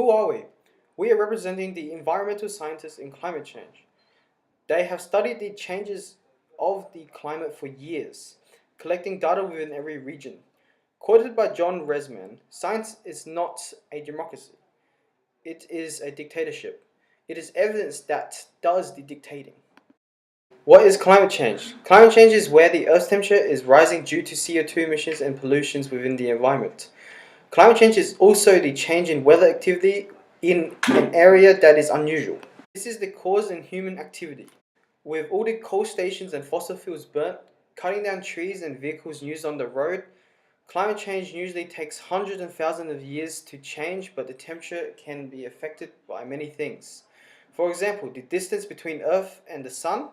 Who are we? We are representing the environmental scientists in climate change. They have studied the changes of the climate for years, collecting data within every region. Quoted by John Resman, science is not a democracy. It is a dictatorship. It is evidence that does the dictating. What is climate change? Climate change is where the Earth's temperature is rising due to CO2 emissions and pollutions within the environment. Climate change is also the change in weather activity in an area that is unusual. This is the cause in human activity. With all the coal stations and fossil fuels burnt, cutting down trees and vehicles used on the road, climate change usually takes hundreds and thousands of years to change, but the temperature can be affected by many things. For example, the distance between Earth and the Sun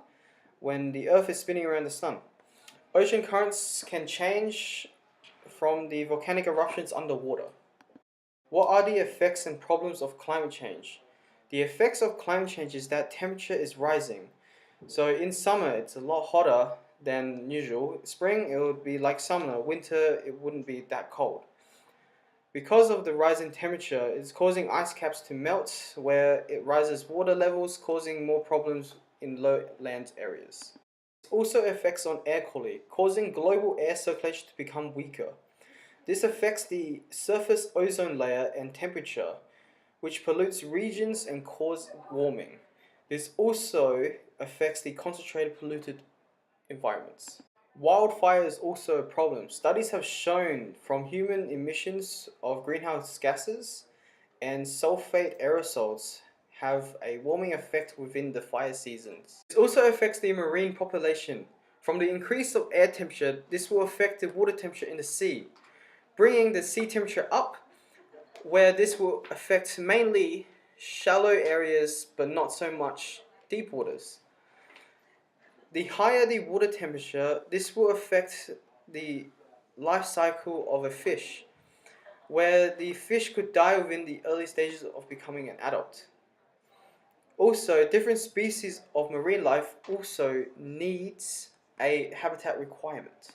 when the Earth is spinning around the Sun. Ocean currents can change from the volcanic eruptions underwater. What are the effects and problems of climate change? The effects of climate change is that temperature is rising. So in summer, it's a lot hotter than usual. Spring, it would be like summer. Winter, it wouldn't be that cold. Because of the rise in temperature, it's causing ice caps to melt, where it rises water levels, causing more problems in lowland areas. It also affects on air quality, causing global air circulation to become weaker. This affects the surface ozone layer and temperature, which pollutes regions and causes warming. This also affects the concentrated polluted environments. Wildfire is also a problem. Studies have shown from human emissions of greenhouse gases and sulfate aerosols have a warming effect within the fire seasons. This also affects the marine population. From the increase of air temperature, this will affect the water temperature in the sea, bringing the sea temperature up, where this will affect mainly shallow areas but not so much deep waters. The higher the water temperature, this will affect the life cycle of a fish, where the fish could die within the early stages of becoming an adult. Also, different species of marine life also needs a habitat requirement.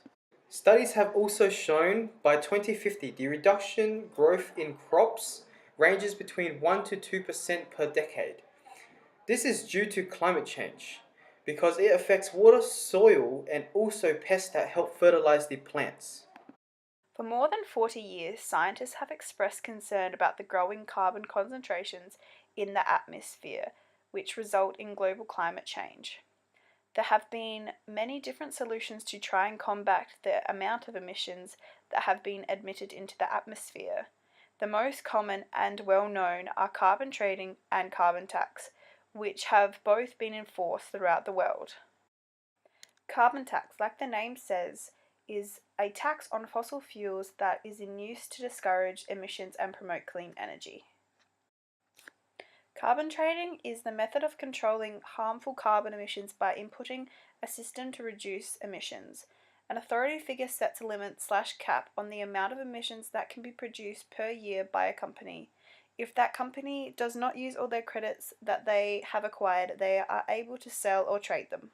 Studies have also shown by 2050 the reduction growth in crops ranges between 1 to 2% per decade. This is due to climate change because it affects water, soil, and also pests that help fertilize the plants. For more than 40 years, scientists have expressed concern about the growing carbon concentrations in the atmosphere, which result in global climate change. There have been many different solutions to try and combat the amount of emissions that have been admitted into the atmosphere. The most common and well known are carbon trading and carbon tax, which have both been enforced throughout the world. Carbon tax, like the name says, is a tax on fossil fuels that is in use to discourage emissions and promote clean energy. Carbon trading is the method of controlling harmful carbon emissions by inputting a system to reduce emissions. An authority figure sets a limit/cap on the amount of emissions that can be produced per year by a company. If that company does not use all their credits that they have acquired, they are able to sell or trade them.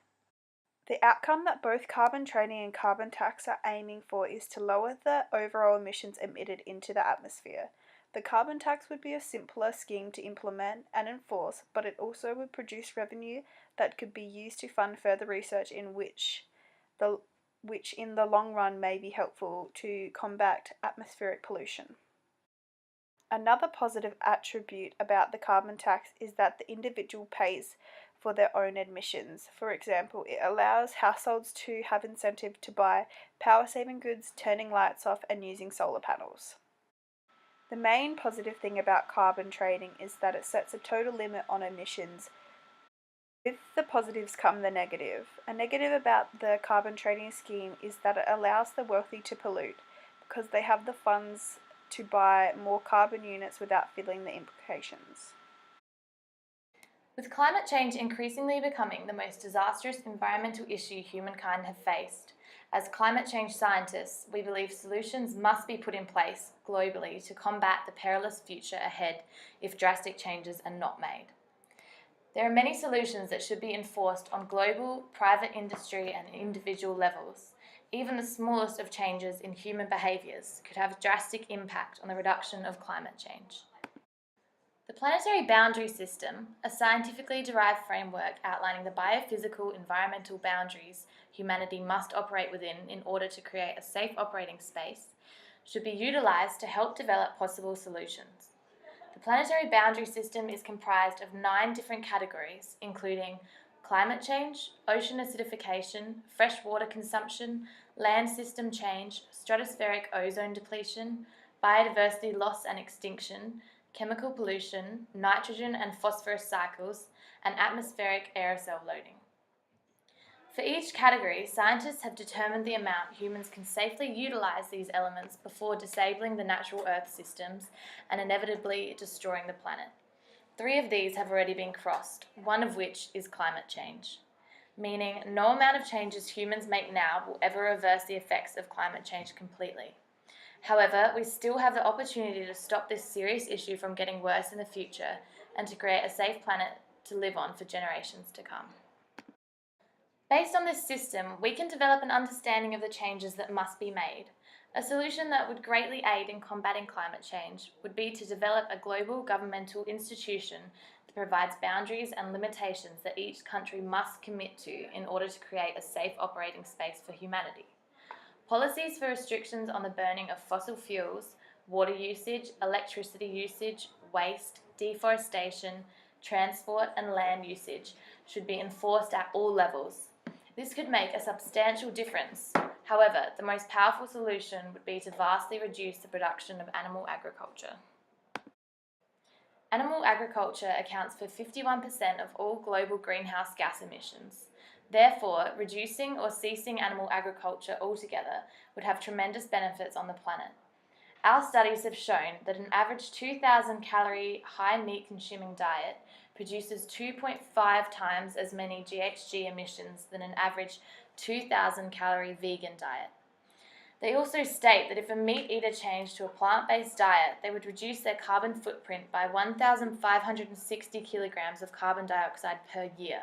The outcome that both carbon trading and carbon tax are aiming for is to lower the overall emissions emitted into the atmosphere. The carbon tax would be a simpler scheme to implement and enforce, but it also would produce revenue that could be used to fund further research in which in the long run may be helpful to combat atmospheric pollution. Another positive attribute about the carbon tax is that the individual pays for their own emissions. For example, it allows households to have incentive to buy power-saving goods, turning lights off, and using solar panels. The main positive thing about carbon trading is that it sets a total limit on emissions. With the positives come the negative. A negative about the carbon trading scheme is that it allows the wealthy to pollute because they have the funds to buy more carbon units without feeling the implications. With climate change increasingly becoming the most disastrous environmental issue humankind have faced, as climate change scientists, we believe solutions must be put in place globally to combat the perilous future ahead if drastic changes are not made. There are many solutions that should be enforced on global, private industry and individual levels. Even the smallest of changes in human behaviours could have a drastic impact on the reduction of climate change. The planetary boundary system, a scientifically derived framework outlining the biophysical environmental boundaries humanity must operate within in order to create a safe operating space, should be utilised to help develop possible solutions. The planetary boundary system is comprised of 9 different categories, including climate change, ocean acidification, freshwater consumption, land system change, stratospheric ozone depletion, biodiversity loss and extinction, chemical pollution, nitrogen and phosphorus cycles, and atmospheric aerosol loading. For each category, scientists have determined the amount humans can safely utilise these elements before disabling the natural Earth systems and inevitably destroying the planet. 3 of these have already been crossed, one of which is climate change, meaning no amount of changes humans make now will ever reverse the effects of climate change completely. However, we still have the opportunity to stop this serious issue from getting worse in the future and to create a safe planet to live on for generations to come. Based on this system, we can develop an understanding of the changes that must be made. A solution that would greatly aid in combating climate change would be to develop a global governmental institution that provides boundaries and limitations that each country must commit to in order to create a safe operating space for humanity. Policies for restrictions on the burning of fossil fuels, water usage, electricity usage, waste, deforestation, transport and land usage should be enforced at all levels. This could make a substantial difference. However, the most powerful solution would be to vastly reduce the production of animal agriculture. Animal agriculture accounts for 51% of all global greenhouse gas emissions. Therefore, reducing or ceasing animal agriculture altogether would have tremendous benefits on the planet. Our studies have shown that an average 2,000 calorie high meat consuming diet produces 2.5 times as many GHG emissions than an average 2,000 calorie vegan diet. They also state that if a meat eater changed to a plant-based diet, they would reduce their carbon footprint by 1,560 kilograms of carbon dioxide per year.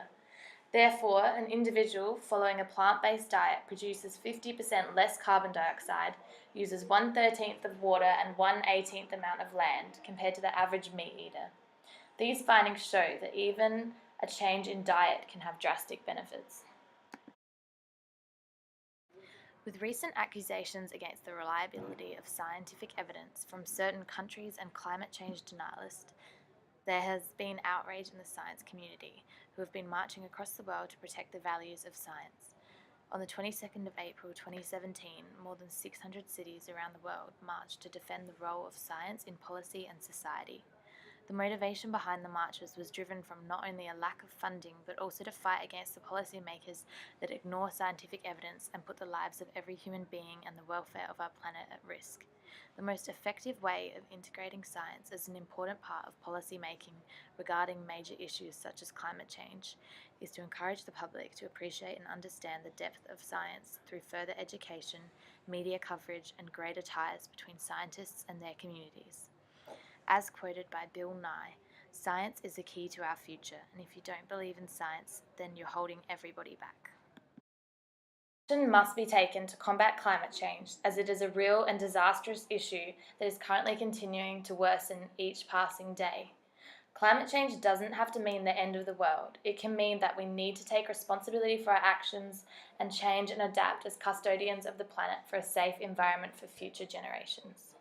Therefore, an individual following a plant-based diet produces 50% less carbon dioxide, uses 1/13 of water and 1/18 amount of land compared to the average meat eater. These findings show that even a change in diet can have drastic benefits. With recent accusations against the reliability of scientific evidence from certain countries and climate change denialists, there has been outrage in the science community, who have been marching across the world to protect the values of science. On the 22nd of April 2017, more than 600 cities around the world marched to defend the role of science in policy and society. The motivation behind the marches was driven from not only a lack of funding, but also to fight against the policymakers that ignore scientific evidence and put the lives of every human being and the welfare of our planet at risk. The most effective way of integrating science as an important part of policy making regarding major issues such as climate change is to encourage the public to appreciate and understand the depth of science through further education, media coverage, and greater ties between scientists and their communities. As quoted by Bill Nye, "Science is the key to our future, and if you don't believe in science, then you're holding everybody back." Action must be taken to combat climate change, as it is a real and disastrous issue that is currently continuing to worsen each passing day. Climate change doesn't have to mean the end of the world. It can mean that we need to take responsibility for our actions and change and adapt as custodians of the planet for a safe environment for future generations.